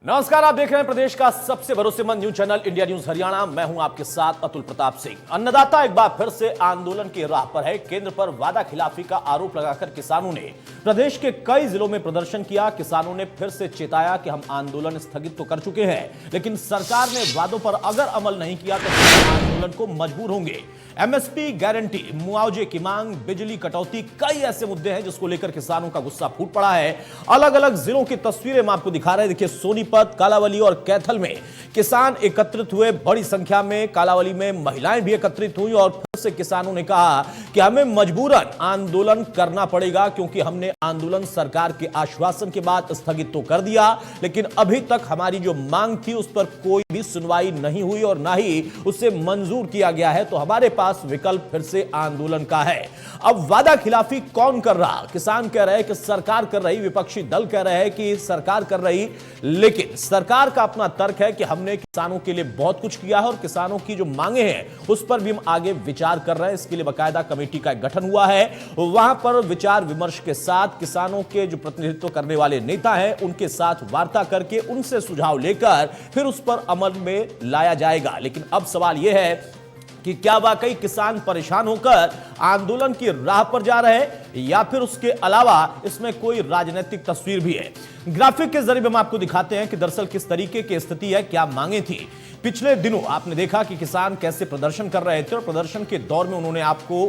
नमस्कार, आप देख रहे हैं प्रदेश का सबसे भरोसेमंद news channel India news Haryana. मैं हूं आपके साथ अतुल प्रताप सिंह। अन्नदाता एक बार फिर से आंदोलन की राह पर है। केंद्र पर वादा खिलाफी का आरोप लगाकर किसानों ने प्रदेश के कई जिलों में प्रदर्शन किया। किसानों ने फिर से चेताया कि हम आंदोलन स्थगित तो कर चुके हैं, लेकिन सरकार ने वादों पर अगर अमल नहीं किया तो आंदोलन को मजबूर होंगे। एमएसपी गारंटी, मुआवजे की मांग, बिजली कटौती, कई ऐसे मुद्दे हैं जिसको लेकर किसानों का गुस्सा फूट पड़ा है। अलग अलग जिलों की तस्वीरें हम आपको दिखा रहे हैं। देखिए, सोनीपत, कालावली और कैथल में किसान एकत्रित हुए। बड़ी संख्या में कालावली में महिलाएं भी एकत्रित हुई और फिर से किसानों ने कहा कि हमें मजबूरन आंदोलन करना पड़ेगा, क्योंकि हमने आंदोलन सरकार के आश्वासन के बाद स्थगित तो कर दिया, लेकिन अभी तक हमारी जो मांग थी उस पर कोई भी सुनवाई नहीं हुई और ना ही उसे मंजूर किया गया है। तो हमारे पास विकल्प फिर से आंदोलन का है। अब वादा खिलाफी कौन कर रहा? किसान कह रहे हैं कि सरकार कर रही, विपक्षी दल कह रहे हैं कि सरकार कर रही, लेकिन सरकार का अपना तर्क है कि हमने किसानों के लिए बहुत कुछ किया है और किसानों की जो मांगे हैं उस पर भी हम आगे विचार कर रहे हैं। इसके लिए बाकायदा कमेटी का गठन हुआ है। वहां पर विचार विमर्श के साथ किसानों के जो प्रतिनिधित्व करने वाले नेता हैं उनके साथ वार्ता करके उनसे सुझाव लेकर फिर उस पर अमल में लाया जाएगा। लेकिन अब सवाल यह है कि क्या वाकई किसान परेशान होकर आंदोलन की राह पर जा रहे हैं या फिर उसके अलावा इसमें कोई राजनीतिक तस्वीर भी है। ग्राफिक के जरिए हम आपको दिखाते हैं कि दरअसल किस तरीके की स्थिति है, क्या मांगे थी। पिछले दिनों आपने देखा कि किसान कैसे प्रदर्शन कर रहे थे और प्रदर्शन के दौर में उन्होंने आपको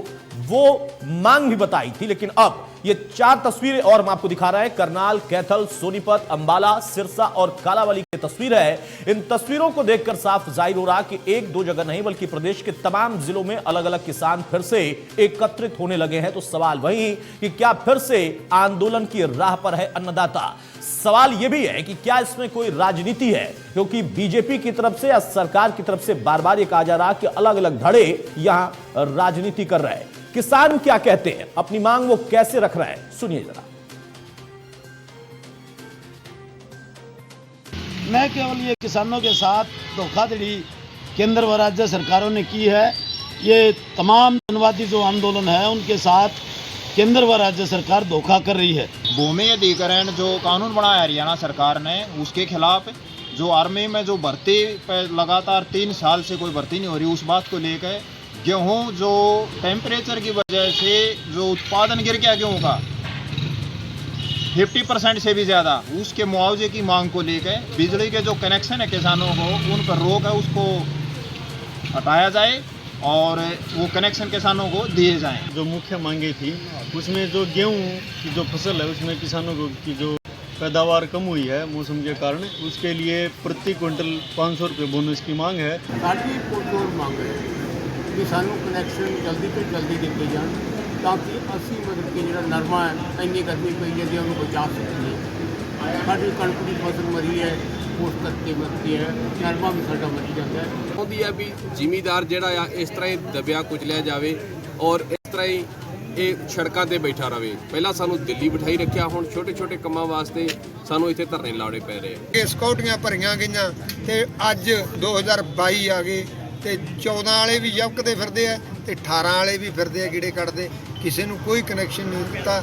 वो मांग भी बताई थी। लेकिन अब ये चार तस्वीरें और हम आपको दिखा रहे हैं। करनाल, कैथल, सोनीपत, अंबाला, सिरसा और कालावली की तस्वीर है। इन तस्वीरों को देखकर साफ जाहिर हो रहा कि एक दो जगह नहीं बल्कि प्रदेश के तमाम जिलों में अलग अलग किसान फिर से एकत्रित होने लगे हैं। तो सवाल वही कि क्या फिर से आंदोलन की राह पर है अन्नदाता? सवाल यह भी है कि क्या इसमें कोई राजनीति है, क्योंकि बीजेपी की तरफ से या सरकार की तरफ से बार बार यह कहा जा रहा कि अलग अलग धड़े यहां राजनीति कर रहे हैं। किसान क्या कहते हैं, अपनी मांग वो कैसे रख रहे हैं, सुनिए जरा। मैं केवल ये किसानों के साथ धोखाधड़ी केंद्र व राज्य सरकारों ने की है। ये तमाम जनवादी जो आंदोलन है उनके साथ केंद्र व राज्य सरकार धोखा कर रही है। भूमि अधिग्रहण जो कानून बनाया हरियाणा सरकार ने, उसके खिलाफ जो आर्मी में जो भर्ती पे लगातार 3 साल से कोई भर्ती नहीं हो रही, उस बात को लेकर गेहूं जो टेम्परेचर की वजह से जो उत्पादन गिर गया गेहूं का 50% से भी ज़्यादा, उसके मुआवजे की मांग को लेकर बिजली के जो कनेक्शन है किसानों को उन पर रोक है उसको हटाया जाए और वो कनेक्शन किसानों को दिए जाएं। जो मुख्य मांगे थी उसमें जो गेहूं की जो फसल है उसमें किसानों को की जो पैदावार कम हुई है मौसम के कारण, उसके लिए प्रति क्विंटल 500 रुपये बोनस की मांग है। साड़ी पुरजोर मांग है किसानों कनैक्शन जल्दी तो जल्दी दिते जाए ताकि असी मतलब कि जो नरमा है इन्नी गर्मी पई है उन्होंने बचा सकिए। साड़ी कणक की फसल मरी है, उस करके मरती है, नरमा भी साडा मरी जाता है। आउंदी है भी ਜ਼ਿਮੀਦਾਰ ਜਿਹੜਾ ਆ ਇਸ ਤਰ੍ਹਾਂ ਹੀ ਦਬਿਆ ਕੁਚਲਿਆ ਜਾਵੇ ਔਰ ਇਸ ਤਰ੍ਹਾਂ ਹੀ ਇਹ ਸੜਕਾਂ ਤੇ ਬੈਠਾ ਰਵੇ। ਪਹਿਲਾਂ ਸਾਨੂੰ ਦਿੱਲੀ ਬਿਠਾਈ ਰੱਖਿਆ, ਹੁਣ ਛੋਟੇ ਛੋਟੇ ਕੰਮਾਂ ਵਾਸਤੇ ਸਾਨੂੰ ਇੱਥੇ ਧਰਨੇ ਲਾਉਣੇ ਪੈ ਰਹੇ ਆ। ਸਕੌਟੀਆਂ ਭਰੀਆਂ ਗਈਆਂ ਤੇ ਅੱਜ 2022 ਆ ਗਏ ਤੇ 14 ਵਾਲੇ ਵੀ ਯਵਕਦੇ ਫਿਰਦੇ ਆ ਤੇ 18 ਵਾਲੇ ਵੀ ਫਿਰਦੇ ਆ ਗੀੜੇ ਕੱਢਦੇ, ਕਿਸੇ ਨੂੰ ਕੋਈ ਕਨੈਕਸ਼ਨ ਨਹੀਂ ਦਿੱਤਾ।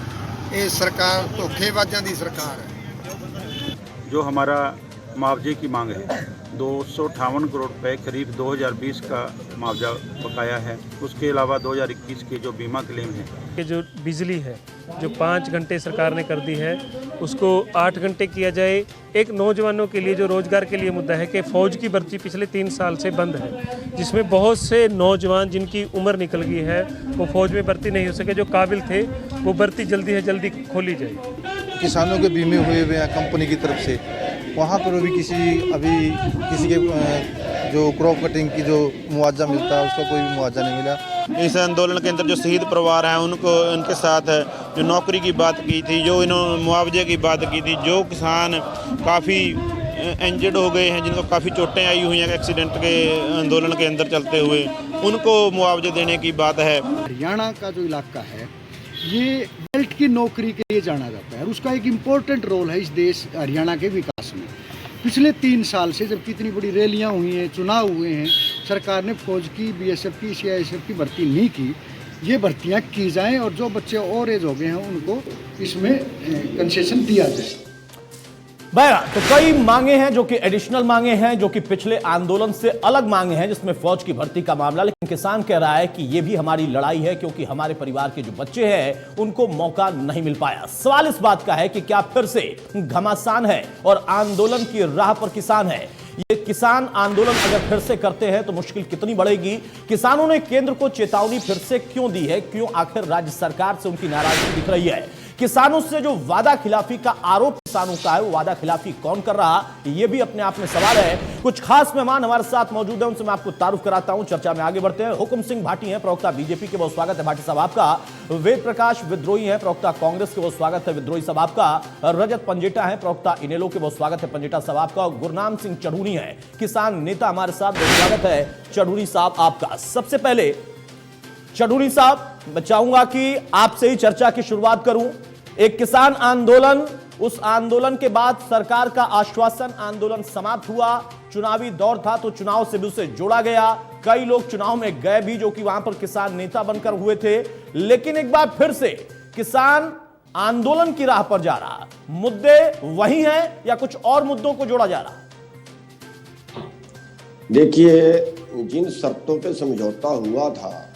ਇਹ ਸਰਕਾਰ ਧੋਖੇਬਾਜ਼ਾਂ ਦੀ ਸਰਕਾਰ ਹੈ। जो हमारा मुआवजे की मांग है 258 करोड़ रुपए करीब 2020 का मुआवजा बकाया है। उसके अलावा 2021 के जो बीमा क्लेम है कि जो बिजली है जो 5 घंटे सरकार ने कर दी है उसको 8 घंटे किया जाए। एक नौजवानों के लिए जो रोज़गार के लिए मुद्दा है कि फ़ौज की भर्ती पिछले 3 साल से बंद है, जिसमें बहुत से नौजवान जिनकी उम्र निकल गई है वो फ़ौज में भर्ती नहीं हो सके, जो काबिल थे वो भर्ती जल्दी से जल्दी खोली जाए। किसानों के बीमे हुए हैं कंपनी की तरफ से, वहाँ पर भी किसी के जो क्रॉप कटिंग की जो मुआवजा मिलता है उसका कोई भी मुआवजा नहीं मिला। इस आंदोलन के अंदर जो शहीद परिवार हैं उनको उनके साथ जो नौकरी की बात की थी, जो इन्होंने मुआवजे की बात की थी, जो किसान काफ़ी इंजर्ड हो गए हैं, जिनको काफ़ी चोटें आई हुई हैं एक्सीडेंट के आंदोलन के अंदर चलते हुए, उनको मुआवजे देने की बात है। हरियाणा का जो इलाका है ये बेल्ट की नौकरी के लिए जाना जाता है और उसका एक इम्पोर्टेंट रोल है इस देश हरियाणा के विकास में। पिछले 3 साल से जब कितनी बड़ी रैलियां हुई हैं, चुनाव हुए हैं, सरकार ने फौज की, बीएसएफ की, सीआईएसएफ की भर्ती नहीं की। ये भर्तियां की जाएं और जो बच्चे और एज हो गए हैं उनको इसमें कंसेशन दिया जाए। बहरहाल तो कई मांगे हैं जो कि एडिशनल मांगे हैं, जो कि पिछले आंदोलन से अलग मांगे हैं, जिसमें फौज की भर्ती का मामला। लेकिन किसान कह रहा है कि यह भी हमारी लड़ाई है, क्योंकि हमारे परिवार के जो बच्चे हैं उनको मौका नहीं मिल पाया। सवाल इस बात का है कि क्या फिर से घमासान है और आंदोलन की राह पर किसान है। ये किसान आंदोलन अगर फिर से करते हैं तो मुश्किल कितनी बढ़ेगी। किसानों ने केंद्र को चेतावनी फिर से क्यों दी है, क्यों आखिर राज्य सरकार से उनकी नाराजगी दिख रही है। किसानों से जो वादा खिलाफी का आरोप किसानों का है, वो वादा खिलाफी कौन कर रहा, ये भी अपने आप में सवाल है। कुछ खास मेहमान हमारे साथ मौजूद हैं, उनसे मैं आपको तारुफ कराता हूं। चर्चा में आगे बढ़ते हैं। हुकुम सिंह भाटी हैं, प्रवक्ता बीजेपी के, बहुत स्वागत है भाटी साहब आपका। वेद प्रकाश विद्रोही हैं, प्रवक्ता कांग्रेस के, बहुत स्वागत है विद्रोही साहब आपका। रजत पंजेटा है, प्रवक्ता इनेलो के, बहुत स्वागत है पंजेटा साहब आपका। गुरनाम सिंह चढ़ूनी है, किसान नेता, हमारे साथ, बहुत स्वागत है चढ़ूनी साहब आपका। सबसे पहले चढ़ूनी साहब, मैं चाहूंगा कि आपसे ही चर्चा की शुरुआत करूं। एक किसान आंदोलन, उस आंदोलन के बाद सरकार का आश्वासन, आंदोलन समाप्त हुआ, चुनावी दौर था तो चुनाव से भी उसे जोड़ा गया। कई लोग चुनाव में गए भी, जो कि वहां पर किसान नेता बनकर हुए थे। लेकिन एक बार फिर से किसान आंदोलन की राह पर जा रहा। मुद्दे वही हैं या कुछ और मुद्दों को जोड़ा जा रहा? देखिए, जिन शर्तों पे समझौता हुआ था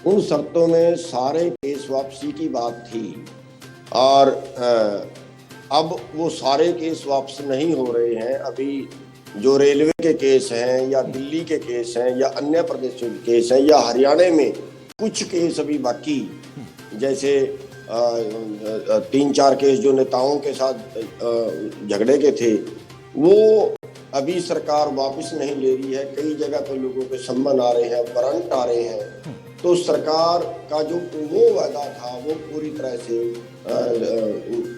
उन शर्तों में सारे केस वापसी की बात थी, और अब वो सारे केस वापस नहीं हो रहे हैं। अभी जो रेलवे के केस हैं या दिल्ली के केस हैं या अन्य प्रदेशों के केस हैं या हरियाणा में कुछ केस अभी बाकी, जैसे 3-4 केस जो नेताओं के साथ झगड़े के थे, वो अभी सरकार वापस नहीं ले रही है। कई जगह पे लोगों के सम्मन आ रहे हैं, वारंट आ रहे हैं। तो सरकार का जो वो वादा था वो पूरी तरह से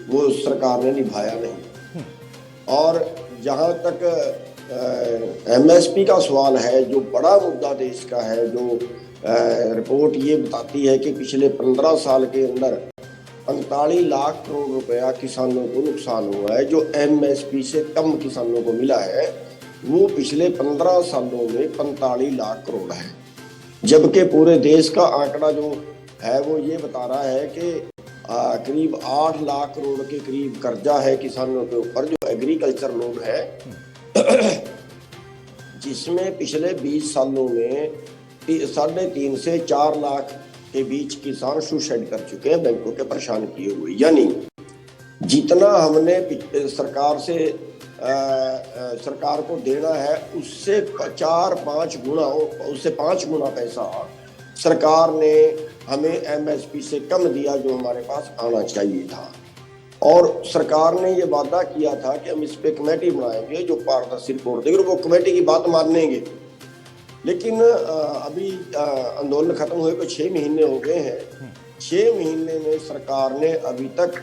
वो सरकार ने निभाया नहीं। और जहाँ तक MSP का सवाल है, जो बड़ा मुद्दा देश का है, जो रिपोर्ट ये बताती है कि पिछले 15 साल के अंदर 45 लाख करोड़ रुपया किसानों को नुकसान हुआ है। जो MSP से कम किसानों को मिला है वो पिछले 15 सालों में 45 लाख करोड़ है, जबकि पूरे देश का आंकड़ा जो है वो ये बता रहा है कि करीब 8 लाख करोड़ के करीब कर्जा है किसानों के ऊपर, जो एग्रीकल्चर लोन है, जिसमें पिछले 20 सालों में 3.5 से 4 लाख के बीच किसान सुसाइड कर चुके हैं, बैंकों के परेशान किए हुए। यानी जितना हमने सरकार से सरकार को देना है उससे 4-5 गुना, उससे 5 गुना पैसा सरकार ने हमें MSP से कम दिया, जो हमारे पास आना चाहिए था। और सरकार ने ये वादा किया था कि हम इस पे कमेटी बनाएंगे जो पारदर्शी रिपोर्ट देगी, और वो कमेटी की बात मानेंगे। लेकिन अभी आंदोलन खत्म हुए को 6 महीने हो गए हैं। 6 महीने में सरकार ने अभी तक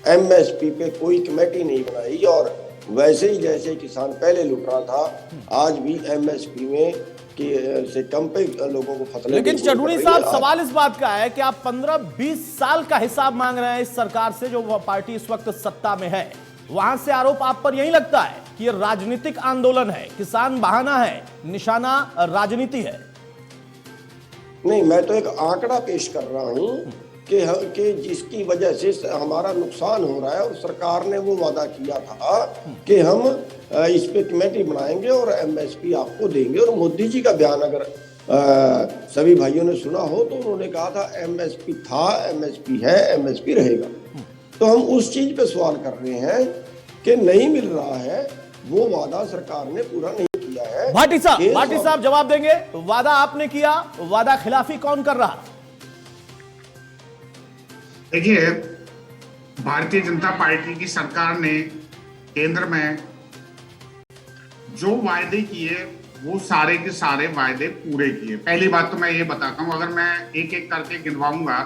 MSP पे कोई कमेटी नहीं बनाई, और वैसे ही जैसे किसान पहले लुट रहा था, आज भी MSP में से कम पे लोगों को फसलें। लेकिन चढ़ूनी साहब, सवाल इस बात का है कि आप 15-20 साल का हिसाब मांग रहे हैं इस सरकार से, जो पार्टी इस वक्त सत्ता में है। वहां से आरोप आप पर यही लगता है कि ये राजनीतिक आंदोलन है, किसान बहाना है, निशाना राजनीति है? नहीं, मैं तो एक आंकड़ा पेश कर रहा हूं कि जिसकी वजह से हमारा नुकसान हो रहा है, और सरकार ने वो वादा किया था कि हम इस पे कमेटी बनाएंगे और MSP आपको देंगे। और मोदी जी का बयान अगर सभी भाइयों ने सुना हो तो उन्होंने कहा था MSP था, MSP है, MSP रहेगा। तो हम उस चीज पे सवाल कर रहे हैं कि नहीं मिल रहा है, वो वादा सरकार ने पूरा नहीं किया है। भाटी साहब जवाब देंगे। वादा आपने किया, वादा खिलाफी कौन कर रहा? देखिए, भारतीय जनता पार्टी की सरकार ने केंद्र में जो वायदे किए वो सारे के सारे वायदे पूरे किए। पहली बात तो मैं ये बताता हूँ, अगर मैं एक एक करके गिनवाऊंगा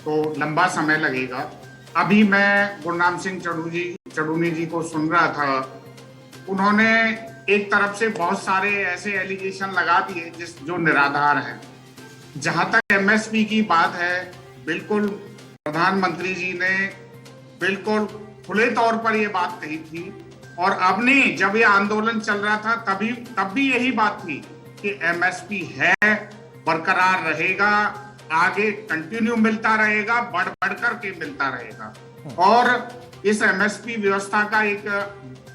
तो लंबा समय लगेगा। अभी मैं गुरनाम सिंह चढ़ूनी जी को सुन रहा था, उन्होंने एक तरफ से बहुत सारे ऐसे एलिगेशन लगा दिए जो निराधार हैं। जहां तक MSP की बात है, बिल्कुल प्रधानमंत्री जी ने बिल्कुल खुले तौर पर ये बात कही थी, और अब नहीं, जब ये आंदोलन चल रहा था तब भी यही बात थी कि MSP है, बरकरार रहेगा, आगे कंटिन्यू मिलता रहेगा, बढ़ बढ़ करके मिलता रहेगा। और इस एमएसपी व्यवस्था का एक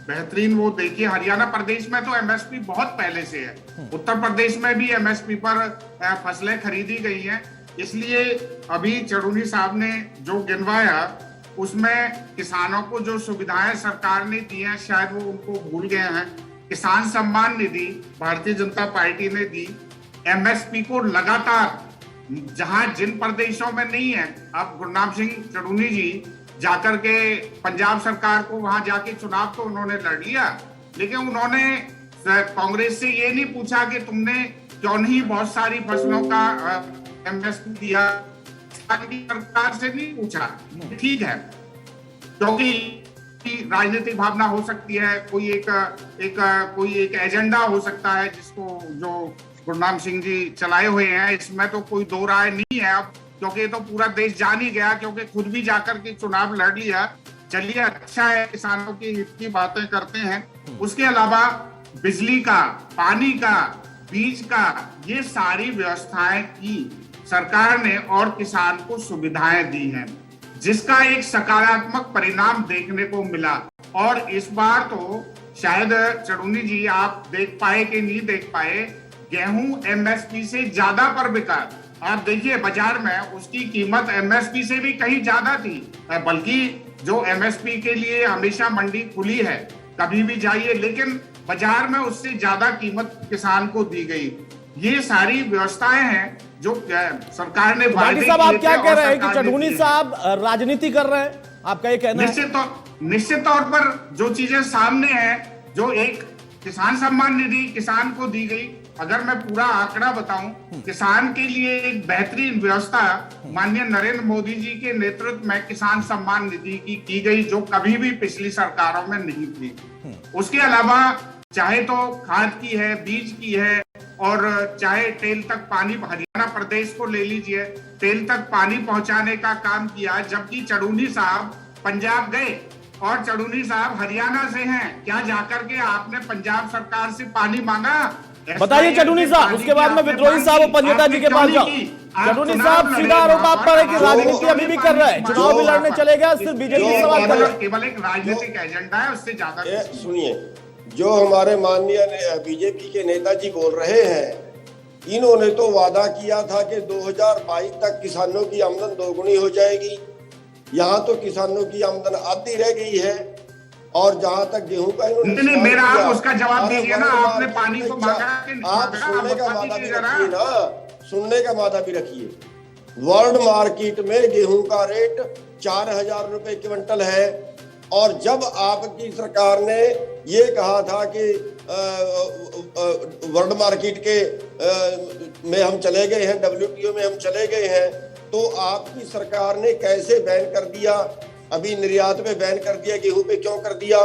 बेहतरीन वो देखिए, हरियाणा प्रदेश में तो एमएसपी बहुत पहले से है, उत्तर प्रदेश में भी एमएसपी पर फसलें खरीदी गई हैं। इसलिए अभी चढ़ूनी साहब ने जो गिनवाया उसमें किसानों को जो सुविधाएं सरकार ने दी हैं शायद वो उनको भूल गए हैं। किसान सम्मान निधि भारतीय जनता पार्टी ने दी, एमएसपी को लगातार जहां जिन प्रदेशों में नहीं है, अब गुरनाम सिंह चढ़ूनी जी जाकर के पंजाब सरकार को वहां जाके चुनाव तो उन्होंने लड़ लिया, लेकिन उन्होंने कांग्रेस से ये नहीं पूछा कि तुमने क्यों नहीं बहुत सारी फसलों का एमएसपी दिया, सरकार से नहीं पूछा। ठीक है, क्योंकि राजनीतिक भावना हो सकती है, कोई एक एजेंडा हो सकता है जिसको जो गुरनाम सिंह जी चलाए हुए हैं, इसमें तो कोई दो राय नहीं है अब, क्योंकि ये तो पूरा देश जान ही गया, क्योंकि खुद भी जाकर के चुनाव लड़ लिया। चलिए अच्छा है, किसानों की हित की बातें करते हैं। उसके अलावा बिजली का, पानी का, बीज का, ये सारी व्यवस्थाएं की सरकार ने और किसान को सुविधाएं दी हैं, जिसका एक सकारात्मक परिणाम देखने को मिला। और इस बार तो शायद चढ़ूनी जी आप देख पाए कि नहीं देख पाए, गेहूं एमएसपी से ज्यादा पर बिका। आप देखिए बाजार में उसकी कीमत एमएसपी से भी कहीं ज्यादा थी, बल्कि जो एमएसपी के लिए हमेशा मंडी खुली है, कभी भी जाइए, लेकिन बाजार में उससे ज्यादा कीमत किसान को दी गई। ये सारी व्यवस्थाएं हैं जो सरकार ने। भाटी साहब आप क्या कह रहे हैं कि चढ़ूनी साहब राजनीति कर रहे हैं, आपका ये कहना है? निश्चित तौर पर जो चीजें सामने है, जो एक किसान सम्मान निधि किसान को दी गई, अगर मैं पूरा आंकड़ा बताऊं, किसान के लिए एक बेहतरीन व्यवस्था माननीय नरेंद्र मोदी जी के नेतृत्व में किसान सम्मान निधि की गई, जो कभी भी पिछली सरकारों में नहीं थी। उसके अलावा चाहे तो खाद की है, बीज की है, और चाहे तेल तक पानी, हरियाणा प्रदेश को ले लीजिए, तेल तक पानी पहुंचाने का काम किया, जबकि चढ़ूनी साहब पंजाब गए और चढ़ूनी साहब हरियाणा से हैं। क्या जाकर के आपने पंजाब सरकार से पानी मांगा? बताइए चढ़ूनी साहब, उसके बाद में विद्रोही साहब और पंजोता जी के पास जाओ। चढ़ूनी साहब सीधा आरोप आप पर है कि राजनीति अभी भी कर रहे हैं, चुनाव भी लड़ने चले गए, सिर्फ बीजेपी सवाल कर रहा है। केवल एक राजनीतिक एजेंडा है, उससे ज्यादा। सुनिए, जो हमारे माननीय बीजेपी के नेताजी बोल रहे हैं, इन्होंने तो वादा किया था कि 2022 तक किसानों की आमदन दोगुनी हो जाएगी। यहाँ तो किसानों की आमदन आधी रह गई है, और जहाँ तक गेहूं का नहीं, मेरा आप उसका जवाब दीजिए ना, आपने पानी को मांगा कि नहीं? आप सुनने का वादा भी रखिए ना, सुनने का वादा भी रखिए। वर्ल्ड मार्केट में गेहूं का रेट 4000 रुपए क्विंटल है, और जब आपकी सरकार ने ये कहा था कि वर्ल्ड मार्केट के में हम चले गए हैं, WTO में हम चले गए हैं, तो आपकी सरकार ने कैसे बैन कर दिया? अभी निर्यात पे बैन कर दिया, गेहूं पे क्यों कर दिया?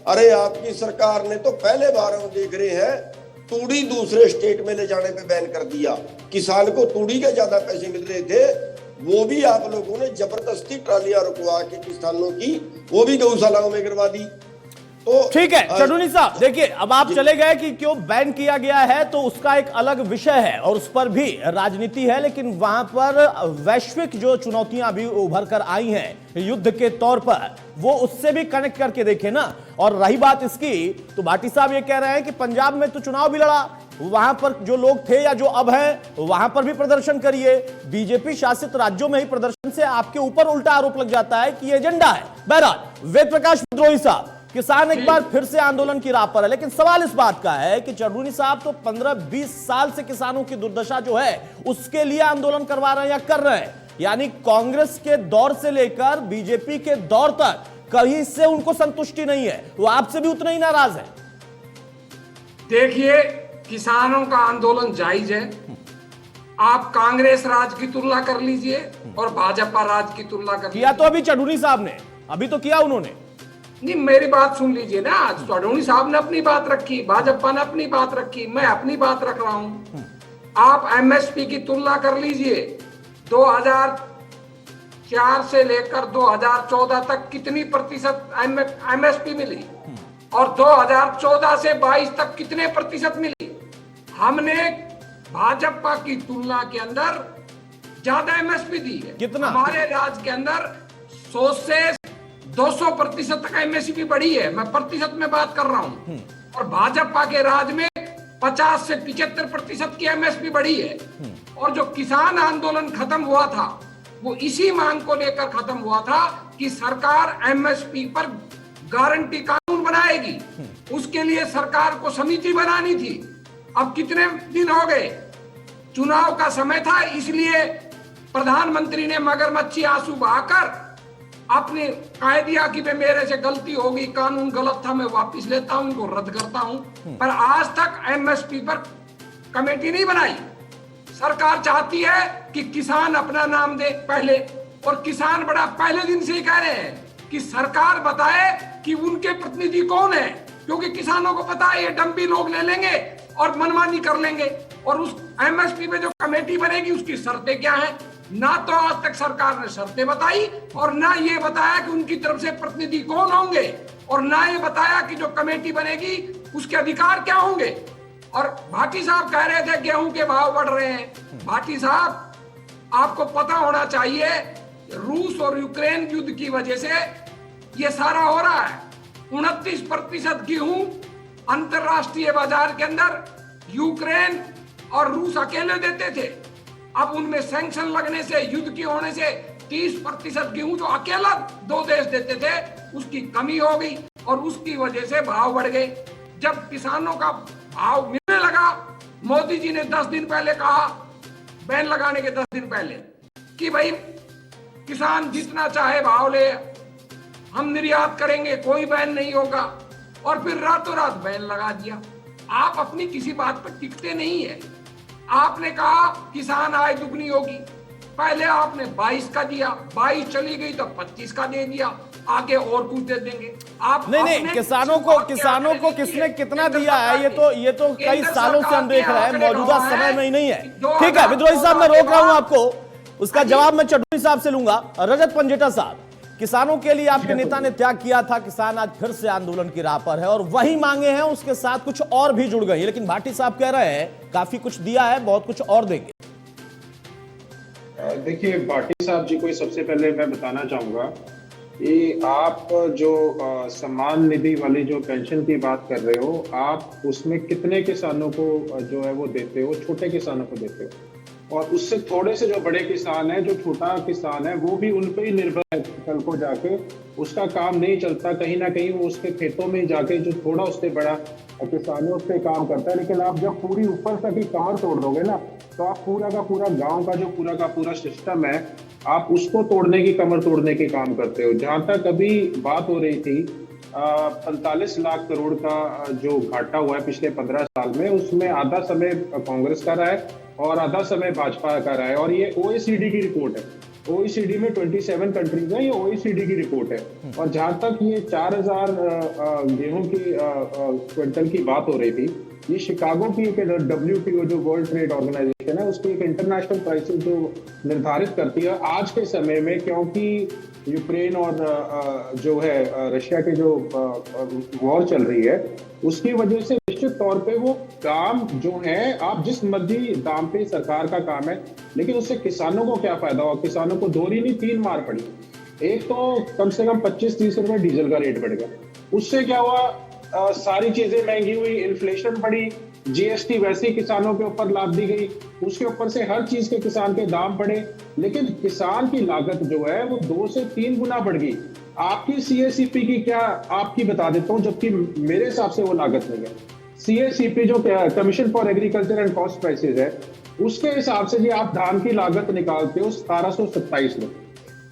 अरे आपकी सरकार ने तो पहले बार हम देख रहे हैं, तूड़ी दूसरे स्टेट में ले जाने पे बैन कर दिया। किसान को तूड़ी के ज्यादा पैसे मिल रहे थे, वो भी आप लोगों ने जबरदस्ती ट्रालियां रुकवा के किसानों की वो भी गौशालाओं में करवा दी। तो ठीक है चढ़ूनी साहब, देखिए अब आप चले गए कि क्यों बैन किया गया है, तो उसका एक अलग विषय है और उस पर भी राजनीति है, लेकिन वहां पर वैश्विक जो चुनौतियां अभी उभर कर आई हैं युद्ध के तौर पर, वो उससे भी कनेक्ट करके देखें ना। और रही बात इसकी, तो भाटी साहब ये कह रहे हैं कि पंजाब में तो चुनाव भी लड़ा, वहां पर जो लोग थे या जो अब हैं वहां पर भी प्रदर्शन करिए। बीजेपी शासित राज्यों में ही प्रदर्शन से आपके ऊपर उल्टा आरोप लग जाता है कि ये एजेंडा है। बहरहाल वेद प्रकाश विद्रोही साहब, किसान एक बार फिर से आंदोलन की राह पर है, लेकिन सवाल इस बात का है कि चढ़ूनी साहब तो 15-20 साल से किसानों की दुर्दशा जो है उसके लिए आंदोलन करवा रहे हैं या कर रहे हैं, यानी कांग्रेस के दौर से लेकर बीजेपी के दौर तक कहीं से उनको संतुष्टि नहीं है, वो आपसे भी उतना ही नाराज है। देखिए, किसानों का आंदोलन जायज है। आप कांग्रेस राज की तुलना कर लीजिए और भाजपा राज की तुलना कर लीजिए। किया तो अभी चढ़ूनी साहब ने, अभी तो किया उन्होंने। नहीं, मेरी बात सुन लीजिए ना, चढ़ूनी साहब ने अपनी बात रखी, भाजपा ने अपनी बात रखी, मैं अपनी बात रख रहा हूं। आप एमएसपी की तुलना कर लीजिए, 2004 से लेकर 2014 तक कितनी प्रतिशत एमएसपी मिली और 2014 से 22 तक कितने प्रतिशत मिली। हमने भाजपा की तुलना के अंदर ज्यादा एमएसपी दी है। कितना? हमारे राज्य के अंदर 100 से 200% तक एमएसपी बढ़ी है, मैं प्रतिशत में बात कर रहा हूं। और भाजपा के राज में 50 से 75% की एमएसपी बढ़ी है। और जो किसान आंदोलन खत्म हुआ था वो इसी मांग को लेकर खत्म हुआ था कि सरकार एमएसपी पर गारंटी कानून बनाएगी। उसके लिए सरकार को समिति बनानी थी। अब कितने दिन हो गए, चुनाव का समय था, इसलिए प्रधानमंत्री ने मगरमच्छी आंसू बहाकर आपने कह दिया कि मेरे से गलती हो गई, कानून गलत था, मैं वापस लेता हूं, इनको रद्द करता हूं। पर आज तक एमएसपी पर कमेटी नहीं बनाई। सरकार चाहती है कि किसान अपना नाम दे पहले, और किसान बड़ा पहले दिन से ही कह रहे हैं कि सरकार बताए कि उनके प्रतिनिधि कौन है, क्योंकि किसानों को पता है ये डंपी लोग ले लेंगे और मनमानी कर लेंगे। और उस एमएसपी पे जो कमेटी बनेगी उसकी शर्तें क्या हैं, ना तो आज तक सरकार ने शर्तें बताई और ना ये बताया कि उनकी तरफ से प्रतिनिधि कौन होंगे, और ना ये बताया कि जो कमेटी बनेगी उसके अधिकार क्या होंगे। और भाटी साहब कह रहे थे गेहूं के भाव बढ़ रहे हैं। भाटी साहब, आपको पता होना चाहिए रूस और यूक्रेन युद्ध की वजह से ये सारा हो रहा है। 29% गेहूं अंतरराष्ट्रीय बाजार के अंदर यूक्रेन और रूस अकेले देते थे। अब उनमें सैंक्शन लगने से, युद्ध की होने से 30% गेहूं जो अकेला 2 देश देते थे उसकी कमी हो गई और उसकी वजह से भाव बढ़ गए। जब किसानों का भाव मिलने लगा, मोदी जी ने 10 दिन पहले कहा, बैन लगाने के 10 दिन पहले, कि भाई किसान जितना चाहे भाव ले, हम निर्यात करेंगे, कोई बैन नहीं होगा। और फिर रातों रात बैन लगा दिया। आप अपनी किसी बात पर टिकते नहीं है। आपने कहा किसान आय दुगनी होगी, पहले आपने 22 का दिया, 22 चली गई तो 25 का दे दिया, आगे और कुछ दे देंगे। आप नहीं, किसानों को किसने कितना दिया है, ये तो कई सालों से हम देख रहे हैं, मौजूदा समय में ही नहीं है। ठीक है विद्रोही साहब, मैं रोक रहा हूं आपको, उसका जवाब मैं चटोरी साहब से लूंगा। रजत पंजेटा साहब, किसानों के लिए आपके नेता ने त्याग किया था, किसान आज फिर से आंदोलन की राह पर है और वही मांगे हैं, उसके साथ कुछ और भी जुड़ गई। लेकिन भाटी साहब कह रहे हैं काफी कुछ दिया है, बहुत कुछ और देंगे। देखिए, भाटी साहब जी को सबसे पहले मैं बताना चाहूंगा कि आप जो सम्मान निधि वाली जो पेंशन की बात कर रहे हो, आप उसमें कितने किसानों को जो है वो देते हो? छोटे किसानों को देते हो। और उससे थोड़े से जो बड़े किसान है, जो छोटा किसान है, वो भी उन पे ही निर्भर है। कल को जाके उसका काम नहीं चलता, कहीं ना कहीं वो उसके खेतों में जाके जो थोड़ा उससे बड़ा किसान है उस पर काम करता है। लेकिन आप जब पूरी ऊपर तक ही कमर तोड़ दोगे ना, तो आप पूरा का पूरा गांव का जो पूरा का पूरा सिस्टम है, आप उसको तोड़ने की, कमर तोड़ने के काम करते हो। जहां तक अभी बात हो रही थी 45 लाख करोड़ का जो घाटा हुआ है पिछले 15 साल में, उसमें आधा समय कांग्रेस का रहा है और आधा समय भाजपा का रहा है। और ये OECD की रिपोर्ट है। OECD में 27 कंट्रीज है, ये OECD की रिपोर्ट है। और जहां तक ये 4000 गेहूं की क्विंटल की बात हो रही थी, ये शिकागो की एक WTO जो वर्ल्ड ट्रेड ऑर्गेनाइजेशन है, उसकी एक इंटरनेशनल प्राइसेस जो निर्धारित करती है आज के समय में, क्योंकि यूक्रेन और जो है रशिया के जो वॉर चल रही है, उसकी वजह से निश्चित तौर पे वो काम जो है, आप जिस मर्जी दाम पे, सरकार का काम है, लेकिन उससे किसानों को क्या फायदा हुआ? किसानों को 2 नहीं 3 मार पड़ी। एक तो कम से कम 25-30 रुपए डीजल का रेट बढ़ गया, उससे क्या हुआ? सारी चीजें महंगी हुई, इन्फ्लेशन बढ़ी, GST वैसे ही किसानों के ऊपर लाद दी गई, उसके ऊपर से हर चीज के किसान के दाम बढ़े, लेकिन किसान की लागत जो है वो 2 से 3 गुना बढ़ गई। आपकी CACP की क्या आपकी बता देता हूं, जबकि मेरे हिसाब से वो लागत नहीं है। CACP जो commission for agriculture and cost prices है, उसके हिसाब से जी आप धान की लागत निकालते हो 1727 में,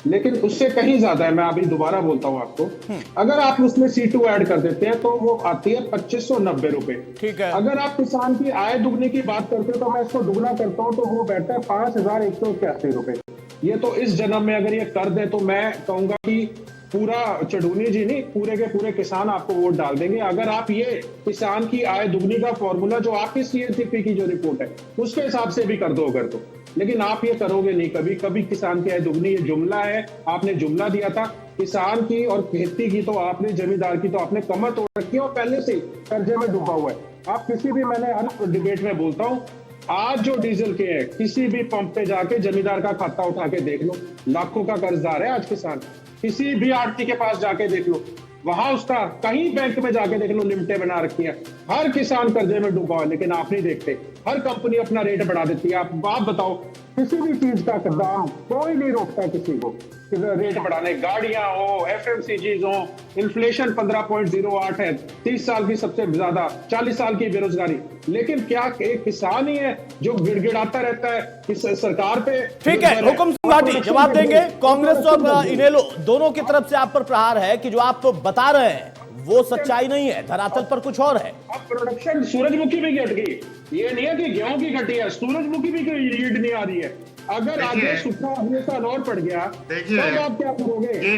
लेकिन उससे कहीं ज्यादा है। मैं अभी दोबारा बोलता हूं आपको, अगर आप उसमें C2 ऐड कर देते हैं तो वो आती है 2590 रुपए। ठीक है। अगर आप किसान की आय दुगने की बात करते हो तो मैं इसको दुगना करता हूं तो वो बैठता है 5181 रुपए। ये तो इस जन्म में अगर ये कर दे तो मैं कहूंगा कि पूरा चढ़ूनी जी नहीं, पूरे के पूरे किसान आपको वोट डाल देंगे। अगर आप ये किसान की आय दुगनी का फॉर्मूला जो आपकी CACP की जो रिपोर्ट है उसके हिसाब से भी कर दो अगर तो, लेकिन आप ये करोगे नहीं कभी। कभी किसान की आय दुगनी, ये जुमला है, आपने जुमला दिया था। किसान की और खेती की तो आपने, जमींदार की तो आपने कमर तोड़ रखी है और पहले से कर्जे में डूबा हुआ है। आप किसी भी, मैंने हर डिबेट में बोलता हूँ, आज जो डीजल के हैं, किसी भी पंप पे जाके जमींदार का खाता उठा के देख लो, लाखों का कर्जदार है आज किसान। किसी भी आड़ती के पास जाके देख लो, वहां उसका कहीं बैंक में जाके देख लो लिमिटें बना रखी है। हर किसान कर्जे में डूबा है, लेकिन आप नहीं देखते। हर कंपनी अपना रेट बढ़ा देती है। आप बात बताओ, किसी भी चीज का दाम कोई नहीं रोकता किसी को रेट बढ़ाने। गाड़ियां हो, एफएमसीजीज हो, इन्फ्लेशन 15.08 है, 30 साल की सबसे ज्यादा, 40 साल की बेरोजगारी। लेकिन क्या एक किसान ही है जो गिड़गिड़ाता रहता है कि सरकार पे? ठीक है, हुकुम सिंह भाटी जवाब देंगे। कांग्रेस और इनेलो दोनों की तरफ से आप पर प्रहार है कि जो आप बता रहे हैं वो सच्चाई नहीं है, धरातल पर कुछ और है। अब प्रोडक्शन सूरजमुखी भी घट गई। ये नहीं है कि गेहूं की घटी है, सूरजमुखी भी रीड नहीं आ रही है। अगर आगे सूखा अगले साल और पड़ गया, देखिए तो आप क्या करोगे? ये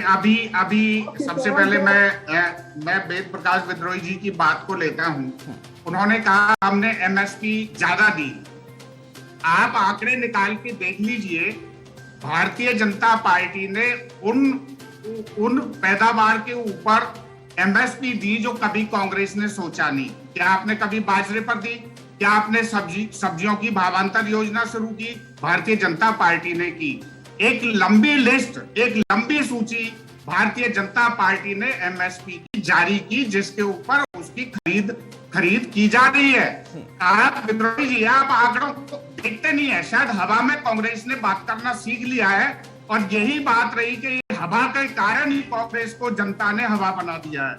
अभी सबसे पहले मैं वेद प्रकाश विद्रोही जी की बात को लेता हूं। उन्होंने कहा हमने एमएसपी ज्यादा दी। आप आंकड़े निकाल के देख लीजिए, भारतीय जनता पार्टी ने उन पैदावार के ऊपर एमएसपी दी जो कभी कांग्रेस ने सोचा नहीं। क्या आपने कभी बाजरे पर दी? क्या आपने सब्जियों की भावांतर योजना शुरू की? भारतीय जनता पार्टी ने की। एक लंबी लिस्ट, एक लंबी सूची भारतीय जनता पार्टी ने एमएसपी की जारी की, जिसके ऊपर उसकी खरीद की जा रही है। आप विद्रोही जी, आप आंकड़ों को देखते नहीं है। शायद हवा में कांग्रेस ने बात करना सीख लिया है, और यही बात रही कि हवा के कारण ही कांग्रेस को जनता ने हवा बना दिया है।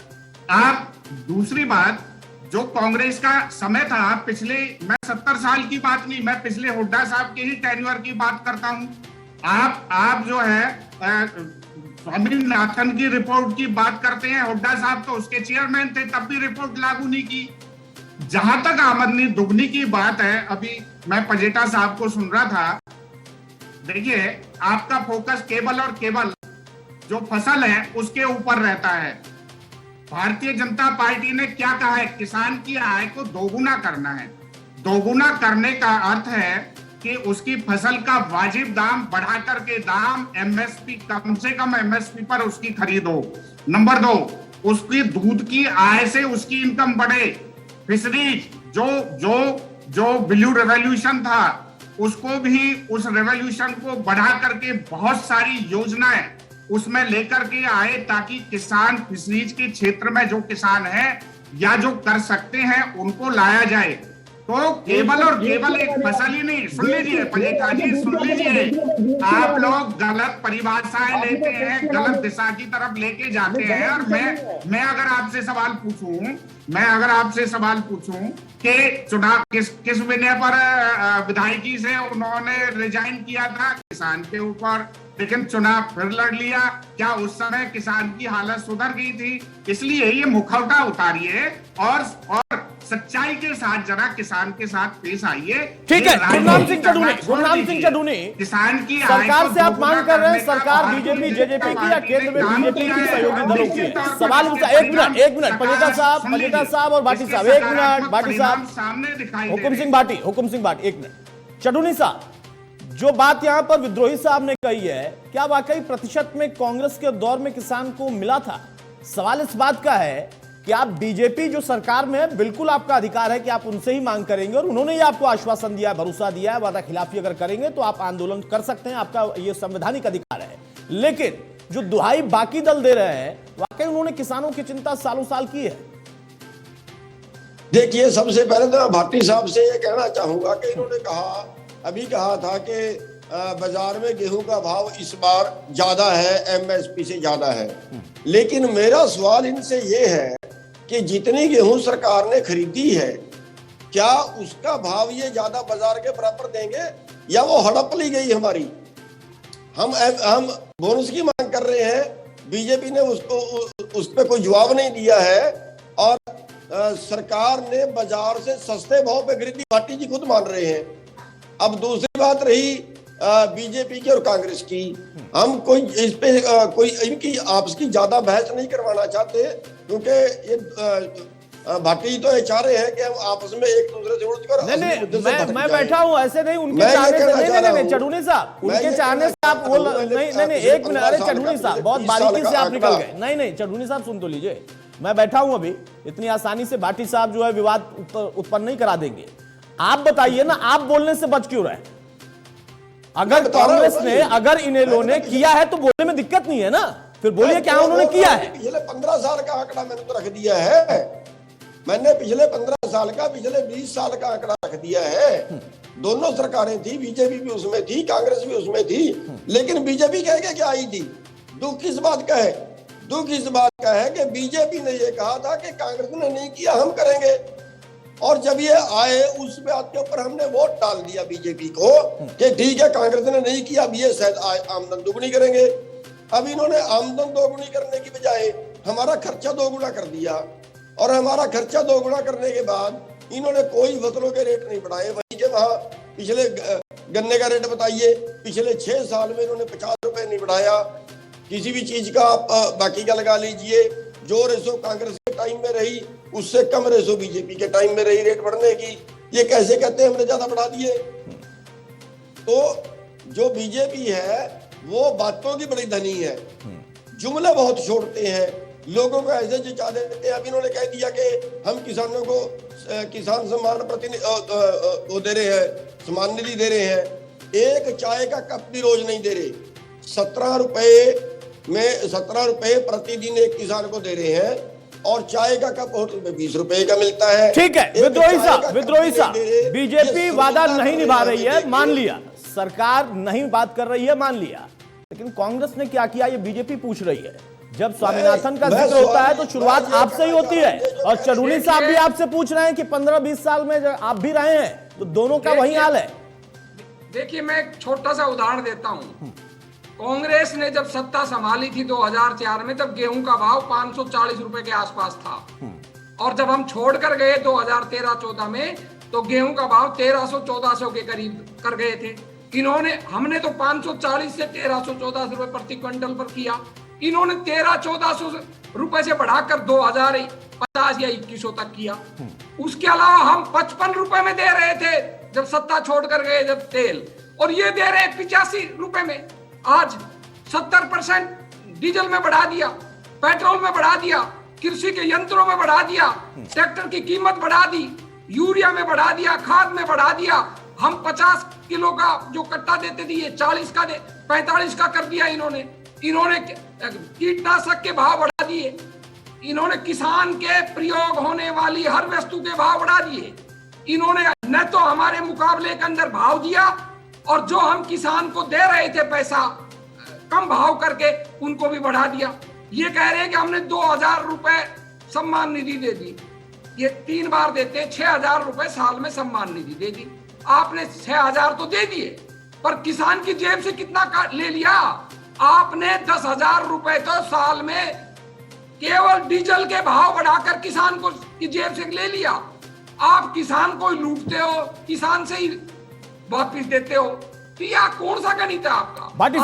आप दूसरी बात, जो कांग्रेस का समय था पिछले, मैं 70 साल की बात नहीं, मैं पिछले हुड्डा साहब के ही टेन्योर की बात करता हूं। आप जो है स्वामीनाथन की रिपोर्ट की बात करते हैं। हुड्डा साहब तो उसके चेयरमैन थे, तब भी रिपोर्ट लागू नहीं की। जहां तक आमदनी दुगनी की बात है, अभी मैं पजेटा साहब को सुन रहा था। देखिए, आपका फोकस केवल और केवल जो फसल है उसके ऊपर रहता है। भारतीय जनता पार्टी ने क्या कहा है? किसान की आय को दोगुना करना है। दोगुना करने का अर्थ है कि उसकी फसल का वाजिब दाम बढ़ा करके दाम एमएसपी, कम से कम एमएसपी पर उसकी खरीद हो। नंबर 2, उसकी दूध की आय से उसकी इनकम बढ़े। फिशरीज जो ब्लू रेवोल्यूशन था, उसको भी, उस रेवोल्यूशन को बढ़ा करके बहुत सारी योजनाएं उसमें लेकर के आए, ताकि किसान, फिशरीज के क्षेत्र में जो किसान है या जो कर सकते हैं उनको लाया जाए। तो केवल और केवल एक फसल ही नहीं, सुन लीजिए पजेठा जी, सुन लीजिए, आप लोग गलत परिभाषाएं लेते हैं, गलत दिशा की तरफ लेके जाते हैं। और मैं अगर आपसे सवाल पूछूं कि चुनाव किस विनय पर विधायकी से उन्होंने रिजाइन किया था? किसान के ऊपर। लेकिन चुनाव फिर लड़ लिया। क्या उस समय किसान की हालत सुधर गई थी? इसलिए ये मुखौटा उतारिए और सच्चाई के साथ जरा किसान के साथ पेश आइए। ठीक है, गुरनाम सिंह चढ़ूनी, किसान की सरकार से आप मांग कर रहे हैं, सरकार बीजेपी जेजेपी की या केंद्र में बीजेपी की सहयोगी दलों की? सवाल एक मिनट पजेठा साहब और भाटी साहब, एक मिनट भाटी साहब, सामने दिखाई, हुकुम सिंह भाटी एक मिनट। चढ़ूनी साहब, जो बात यहां पर विद्रोही साहब ने कही है, क्या वाकई प्रतिशत में कांग्रेस के दौर में किसान को मिला था? सवाल इस बात का है कि आप बीजेपी जो सरकार में है, बिल्कुल आपका अधिकार है कि आप उनसे ही मांग करेंगे, और उन्होंने ही आपको आश्वासन दिया, भरोसा दिया है, वादा खिलाफी अगर करेंगे तो आप आंदोलन कर सकते हैं, आपका ये संवैधानिक अधिकार है। लेकिन जो दुहाई बाकी दल दे रहे हैं, वाकई उन्होंने किसानों की चिंता सालों साल की है। देखिए, सबसे पहले तो मैं भाटी साहब से ये कहना चाहूंगा कि इन्होंने अभी कहा था कि बाजार में गेहूं का भाव इस बार ज्यादा है, एमएसपी से ज्यादा है। लेकिन मेरा सवाल इनसे ये है कि जितनी गेहूं सरकार ने खरीदी है, क्या उसका भाव ये ज्यादा बाजार के बराबर देंगे, या वो हड़प ली गई हमारी? हम बोनस की मांग कर रहे हैं, बीजेपी ने उस पर कोई जवाब नहीं दिया है, और सरकार ने बाजार से सस्ते भाव पे खरीदी, भाटी जी खुद मान रहे हैं। अब दूसरी बात रही बीजेपी की और कांग्रेस की, हम कोई इस पे कोई इनकी आपस की ज्यादा बहस नहीं करवाना चाहते, क्योंकि ये भाटी तो ये चाह रहे हैं कि हम आपस में एक दूसरे से उड़कर मैं बैठा हूं, ऐसे नहीं, उनके चाहने से नहीं, चढ़ूनी साहब, उनके चाहने से आप बोल नहीं, एक मिनट, अरे चढ़ूनी साहब बहुत बारीकी से आप निकल गए। नहीं, चढ़ूनी साहब सुन तो लीजिए, मैं बैठा हूं अभी, इतनी आसानी से भाटी साहब जो है विवाद उत्पन्न नहीं करा देंगे। आप बताइए ना, आप बोलने से बच क्यों रहे? अगर कांग्रेस ने, अगर इनेलो ने किया है तो बोलने में दिक्कत नहीं है ना। फिर बोलिए क्या उन्होंने किया है। पिछले 15 साल का आंकड़ा मैंने तो रख दिया है, मैंने पिछले 15 साल का, पिछले 20 साल का आंकड़ा रख दिया है। दोनों सरकारें थी, बीजेपी भी उसमें थी, कांग्रेस भी उसमें थी, लेकिन बीजेपी कह के क्या आई थी? दुख किस बात का है? दुख इस बात का है कि बीजेपी ने ये कहा था कि कांग्रेस ने नहीं किया, हम करेंगे, और जब ये आए उस बात के ऊपर हमने वोट डाल दिया बीजेपी को कि ठीक है कांग्रेस ने नहीं किया, अब ये शायद आमदन दोगुनी करेंगे। अब इन्होंने आमदन दोगुनी करने की बजाय हमारा खर्चा दोगुना कर दिया, और हमारा खर्चा दोगुना करने के बाद इन्होंने कोई फसलों के रेट नहीं बढ़ाए। वहीं के वहां पिछले गन्ने का रेट बताइए, पिछले 6 साल में इन्होंने 50 रुपए नहीं बढ़ाया किसी भी चीज का। आप बाकी का लगा लीजिए, जो रेशो कांग्रेस के टाइम में रही उससे कम रेशो बीजेपी के टाइम में रही रेट बढ़ने की। ये कैसे कहते हैं हमने ज्यादा बढ़ा दिए? तो जो बीजेपी है वो बातों की बड़ी धनी है, जुमले बहुत छोड़ते हैं, लोगों को ऐसे जिता देते हैं। अब इन्होंने कह दिया कि हम किसानों को किसान सम्मान वो दे रहे हैं, सम्मान निधि दे रहे हैं। एक चाय का कप भी रोज नहीं दे रहे। 17 रुपए प्रतिदिन एक किसान को दे रहे हैं, और चाय का कप होटल में 20 रुपए का मिलता है। ठीक है विद्रोही साहब, बीजेपी वादा नहीं निभा रही है, मान लिया, सरकार नहीं बात कर रही है, मान लिया, लेकिन कांग्रेस ने क्या किया ये बीजेपी पूछ रही है। जब स्वामीनाथन का जिक्र होता है तो शुरुआत आपसे ही होती है, और चरूनी साहब भी आपसे पूछ रहे हैं कि 15-20 साल में आप भी रहे हैं, तो दोनों का वही हाल है। देखिए मैं एक छोटा सा उदाहरण देता हूं। कांग्रेस ने जब सत्ता संभाली थी 2004 में, तब गेहूं का भाव 540 रुपए के आसपास था, और जब हम छोड़कर गए 2013-14 में तो गेहूं का भाव 1300-1400 के करीब कर गए थे। हमने तो 540 से 1300-1400 रुपए प्रति क्विंटल पर किया, इन्होंने 1300-1400 रुपए से बढ़ाकर 2050 या 2100 तक किया। उसके अलावा हम 55 रुपए में दे रहे थे जब सत्ता छोड़कर गए जब तेल, और ये दे रहे 85 रुपए में। आज 70% डीजल में बढ़ा दिया, पेट्रोल में बढ़ा दिया, कृषि के यंत्रों में बढ़ा दिया, ट्रैक्टर की कीमत बढ़ा दी, यूरिया में बढ़ा दिया, खाद में बढ़ा दिया। हम 50 किलो का जो कट्टा देते थे ये 40 का 45 का कर दिया इन्होंने। कीटनाशक के भाव बढ़ा दिए, इन्होंने किसान के प्रयोग होने वाली हर वस्तु के भाव बढ़ा दिए। इन्होंने न तो हमारे मुकाबले के अंदर भाव दिया, और जो हम किसान को दे रहे थे पैसा कम भाव करके उनको भी बढ़ा दिया। ये कह रहे हैं कि हमने 2000 रुपए सम्मान निधि दे दी, ये 3 बार देते हैं, 6000 रुपए साल में सम्मान निधि दे दी। आपने 6000 तो दे दिए, पर किसान की जेब से कितना ले लिया आपने? 10,000 रुपए तो साल में केवल डीजल के भाव बढ़ाकर किसान को की जेब से ले लिया। आप किसान को लूटते हो, किसान से ही वापिस देते हो, तो यह कौन सा गणित है आपका? भाटी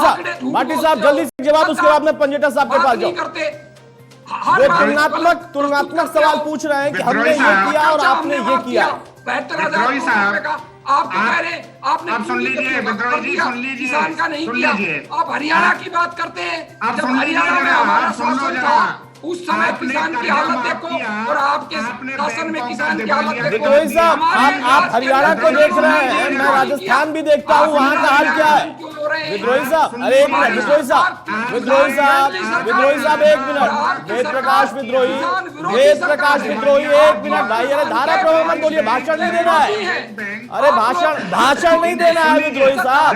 साहब जल्दी से जवाब, उसके बाद में पंजेटा साहब के पास जाओ। वो तुलनात्मक सवाल पूछ रहे हैं कि हमने ये किया और आपने ये किया। 72,000 का आप कह रहे हैं, आपने सुन लीजिए विद्रोही जी, सुन लीजिए, किसान का नहीं किया। आप हरियाणा की बात करते हैं, जब हरियाणा में हमारा शासन था उस समय किसान की हालत देखो, और आपके शासन में किसान की हालत देखो। विद्रोही साहब आप हरियाणा को देख रहे हैं, मैं राजस्थान भी देखता हूँ, वहाँ का हाल क्या है? विद्रोही साहब अरे एक मिनट, विद्रोही साहब एक मिनट, वेद प्रकाश विद्रोही एक मिनट भाई, अरे धारा प्रभाव मत बोलिए, भाषण नहीं देना है, अरे भाषण नहीं देना है विद्रोही साहब।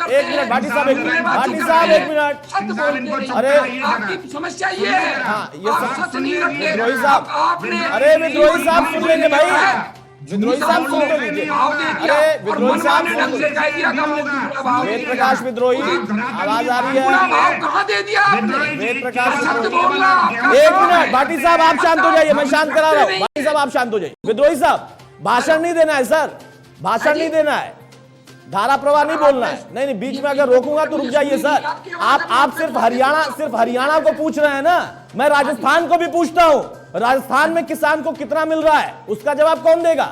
एक मिनट भाटी साहब एक मिनट, अरे आपकी समस्या ये है, आप सच नहीं रखते। विद्रोही साहब, अरे विद्रोही साहब सुन लीजिए भाई, विद्रोही साहब सुन लीजिए, अरे विद्रोही साहब वेद प्रकाश विद्रोही आवाज आ रही है, कहाँ दे दिया वेद प्रकाश एक मिनट, भाटी साहब आप शांत हो जाइए, मैं शांत करा रहा हूँ, भाटी साहब आप शांत हो जाइए। विद्रोही साहब भाषण नहीं देना है सर, भाषण नहीं देना है, धारा प्रवाह नहीं बोलना है, नहीं बीच में अगर रोकूंगा तो रुक जाइए सर। आप सिर्फ हरियाणा को पूछ रहे हैं ना, मैं राजस्थान को भी पूछता हूं, राजस्थान में किसान को कितना मिल रहा है उसका जवाब कौन देगा?